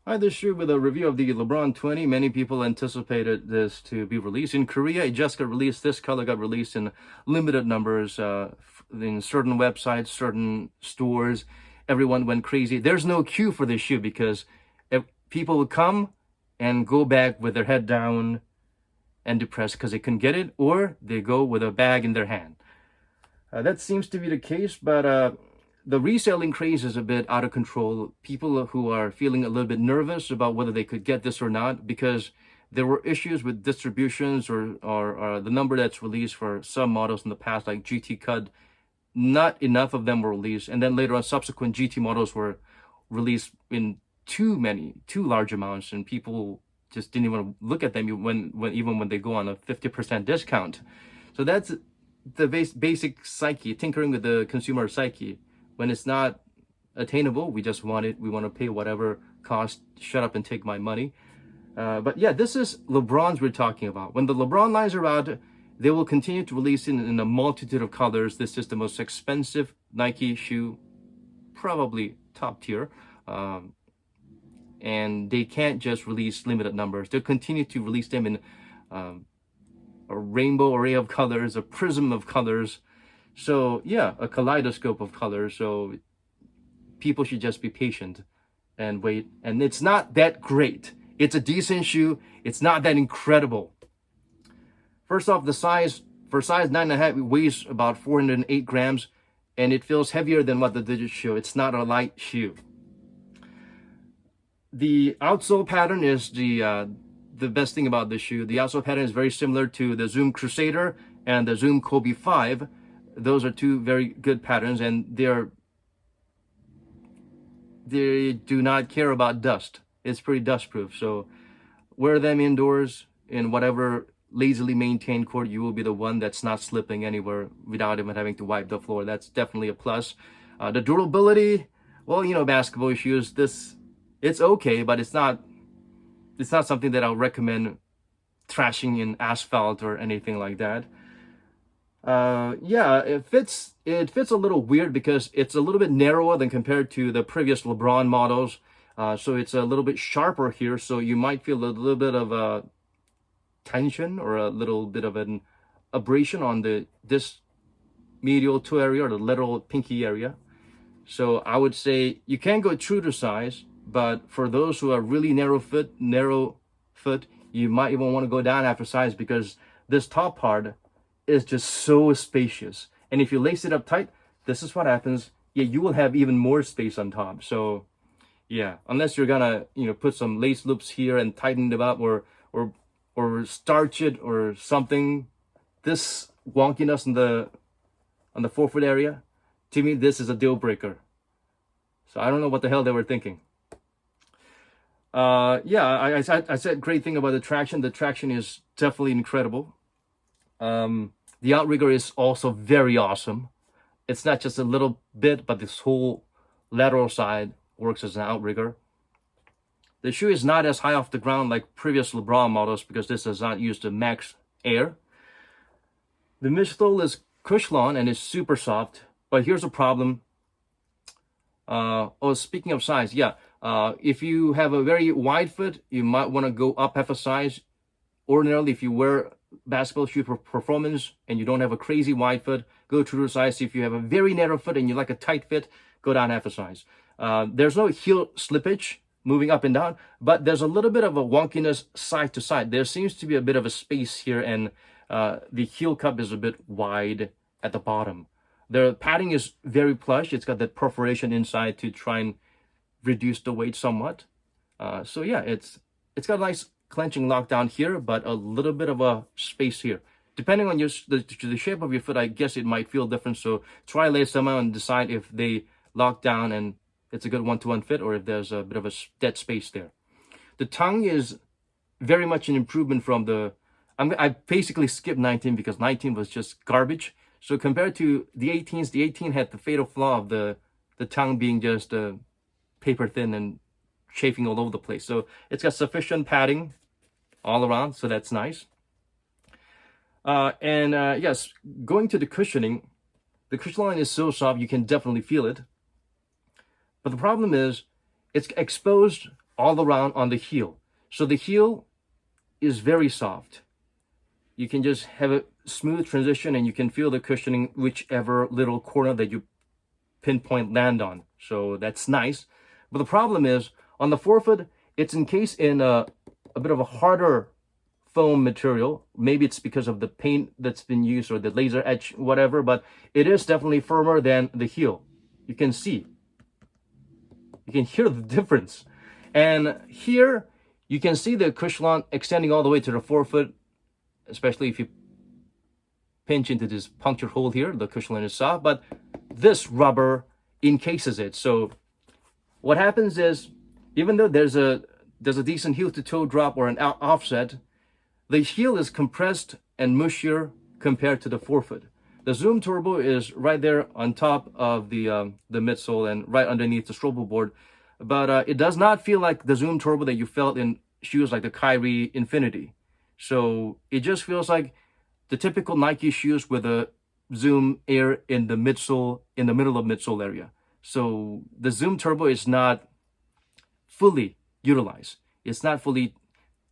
Hi, this shoe with a review of the LeBron 20. Many people anticipated this to be released. In Korea, it just got released. This color got released in limited numbers in certain websites, certain stores. Everyone went crazy. There's no queue for this shoe because if people would come and go back with their head down and depressed because they couldn't get it, or they go with a bag in their hand. That seems to be the case, but the reselling craze is a bit out of control. People who are feeling a little bit nervous about whether they could get this or not because there were issues with distributions or the number that's released for some models in the past, like GT Cut. Not enough of them were released, and then later on, subsequent GT models were released in too large amounts, and people just didn't even look at them even when they go on a 50% discount. So that's the basic psyche, tinkering with the consumer psyche. When it's not attainable, we just want it. We want to pay whatever cost. Shut up and take my money. But yeah, this is LeBron's we're talking about. When the LeBron lines are out, they will continue to release in a multitude of colors. This is the most expensive Nike shoe, probably top tier. And they can't just release limited numbers. They'll continue to release them in a rainbow array of colors, a prism of colors. So yeah, a kaleidoscope of colors. So people should just be patient and wait. And it's not that great. It's a decent shoe. It's not that incredible. First off, the size, for size 9.5, it weighs about 408 grams, and it feels heavier than what the digits show. It's not a light shoe. The outsole pattern is the best thing about this shoe. The outsole pattern is very similar to the Zoom Crusader and the Zoom Kobe 5. Those are two very good patterns, and they do not care about dust. It's pretty dust proof. So wear them indoors in whatever lazily maintained court. You will be the one that's not slipping anywhere without even having to wipe the floor. That's definitely a plus. The durability, well, you know, basketball shoes, it's okay, but it's not something that I'll recommend trashing in asphalt or anything like that. Yeah, it fits a little weird because it's a little bit narrower than compared to the previous LeBron models. So it's a little bit sharper here, so you might feel a little bit of a tension or a little bit of an abrasion on this medial toe area or the lateral pinky area. So I would say you can go true to size, but for those who are really narrow foot, you might even want to go down after size because this top part is just so spacious. And if you lace it up tight, this is what happens. Yeah, you will have even more space on top. So yeah, unless you're gonna, put some lace loops here and tighten them up or starch it or something. This wonkiness on the forefoot area, to me, this is a deal breaker. So I don't know what the hell they were thinking. Yeah, I said great thing about the traction. The traction is definitely incredible. The Outrigger is also very awesome. It's not just a little bit, but this whole lateral side works as an outrigger. The shoe is not as high off the ground like previous LeBron models because this does not use the max air. The midsole is Cushlon and is super soft, but here's a problem. Speaking of size, yeah, if you have a very wide foot, you might want to go up half a size. Ordinarily, if you wear basketball shoe for performance and you don't have a crazy wide foot, go true to size. If you have a very narrow foot and you like a tight fit, go down half a size. There's no heel slippage moving up and down, but there's a little bit of a wonkiness side to side. There seems to be a bit of a space here, and the heel cup is a bit wide at the bottom. The padding is very plush. It's got that perforation inside to try and reduce the weight somewhat. So yeah, it's got a nice clenching lockdown here, but a little bit of a space here. Depending on the shape of your foot, I guess it might feel different. So try lace them out and decide if they lock down and it's a good one-to-one fit, or if there's a bit of a dead space there. The tongue is very much an improvement from I basically skipped 19 because 19 was just garbage. So compared to the 18s, the 18 had the fatal flaw of the tongue being just paper thin and chafing all over the place. So it's got sufficient padding all around, so that's nice. Yes, going to the cushioning, the cushion line is so soft you can definitely feel it. But the problem is it's exposed all around on the heel. So the heel is very soft. You can just have a smooth transition and you can feel the cushioning whichever little corner that you pinpoint land on. So that's nice. But the problem is on the forefoot, it's encased in a bit of a harder foam material. Maybe it's because of the paint that's been used or the laser etch, whatever, but it is definitely firmer than the heel. You can see. You can hear the difference. And here you can see the cushion extending all the way to the forefoot, especially if you pinch into this punctured hole here. The cushion is soft, but this rubber encases it. So what happens is, even though there's a decent heel to toe drop or an offset, the heel is compressed and mushier compared to the forefoot. The Zoom Turbo is right there on top of the midsole and right underneath the strobo board, but it does not feel like the Zoom Turbo that you felt in shoes like the Kyrie Infinity. So it just feels like the typical Nike shoes with a Zoom Air in the midsole, in the middle of midsole area. So the Zoom Turbo is not fully utilized. It's not fully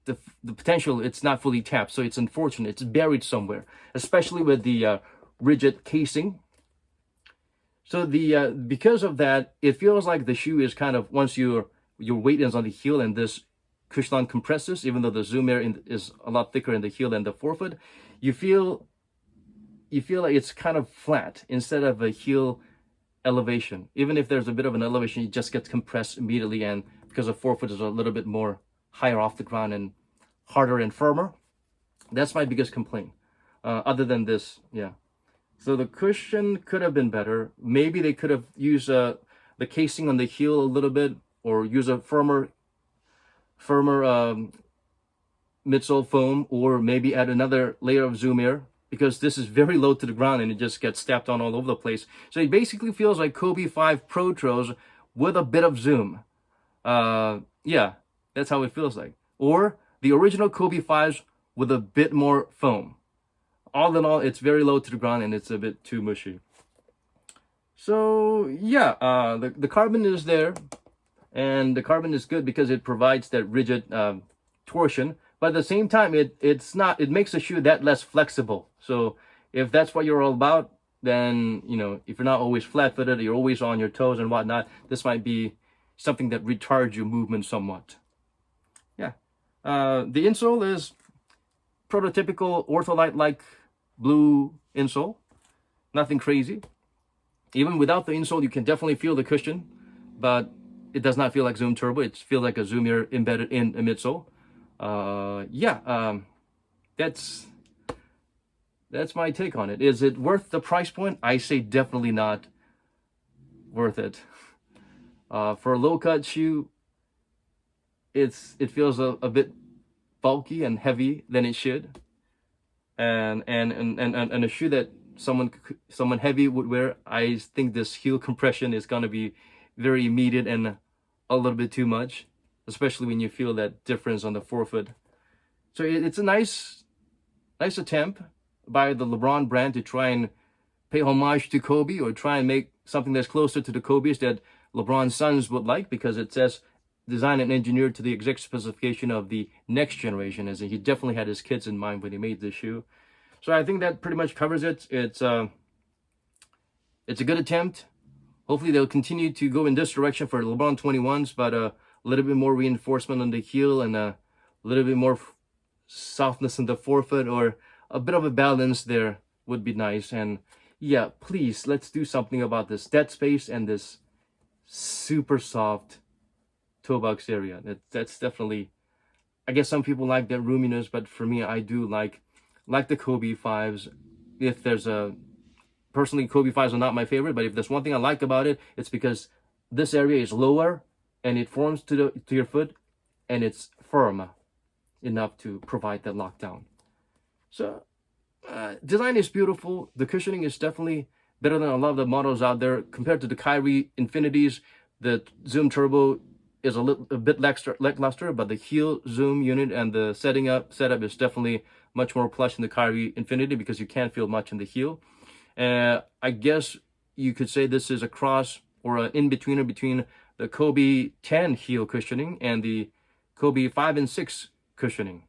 the potential. It's not fully tapped. So it's unfortunate. It's buried somewhere, especially with the rigid casing. So the because of that, it feels like the shoe is kind of, once your weight is on the heel and this cushion compresses, even though the Zoom Air is a lot thicker in the heel than the forefoot, you feel like it's kind of flat instead of a heel elevation. Even if there's a bit of an elevation, it just gets compressed immediately, and because the forefoot is a little bit more higher off the ground and harder and firmer. That's my biggest complaint. Other than this, yeah. So the cushion could have been better. Maybe they could have used the casing on the heel a little bit, or use a firmer midsole foam, or maybe add another layer of Zoom Air, because this is very low to the ground and it just gets stepped on all over the place. So it basically feels like Kobe 5 Pro Tros with a bit of zoom. Yeah, that's how it feels like. Or the original Kobe 5s with a bit more foam. All in all, it's very low to the ground and it's a bit too mushy. So yeah, the carbon is there, and the carbon is good because it provides that rigid torsion. But at the same time, it makes the shoe that less flexible. So if that's what you're all about, then, you know, if you're not always flat-footed, you're always on your toes and whatnot, this might be something that retards your movement somewhat. Yeah. The insole is prototypical Ortholite-like blue insole. Nothing crazy. Even without the insole, you can definitely feel the cushion, but it does not feel like Zoom Turbo. It feels like a Zoom Air embedded in a midsole. That's my take on it. Is it worth the price point? I say definitely not worth it. For a low-cut shoe, it feels a bit bulky and heavy than it should, and a shoe that someone heavy would wear, I think this heel compression is gonna be very immediate and a little bit too much, especially when you feel that difference on the forefoot. So it's a nice attempt by the LeBron brand to try and pay homage to Kobe, or try and make something that's closer to the Kobe's that LeBron's sons would like, because it says designed and engineered to the exact specification of the next generation, as in he definitely had his kids in mind when he made this shoe. So I think that pretty much covers it. It's a good attempt. Hopefully they'll continue to go in this direction for LeBron 21s, but a little bit more reinforcement on the heel and a little bit more softness in the forefoot, or a bit of a balance there would be nice. And yeah, please, let's do something about this dead space and this super soft toe box area. That's definitely, I guess some people like that roominess, but for me, I do like the Kobe 5s. If there's personally, Kobe 5s are not my favorite, but if there's one thing I like about it, it's because this area is lower and it forms to your foot, and it's firm enough to provide that lockdown. So design is beautiful. The cushioning is definitely better than a lot of the models out there. Compared to the Kyrie Infinities, the Zoom Turbo is a bit lackluster, but the heel zoom unit and the setup is definitely much more plush in the Kyrie Infinity, because you can't feel much in the heel. I guess you could say this is a cross or an in-betweener between the Kobe 10 heel cushioning and the Kobe 5 and 6 cushioning.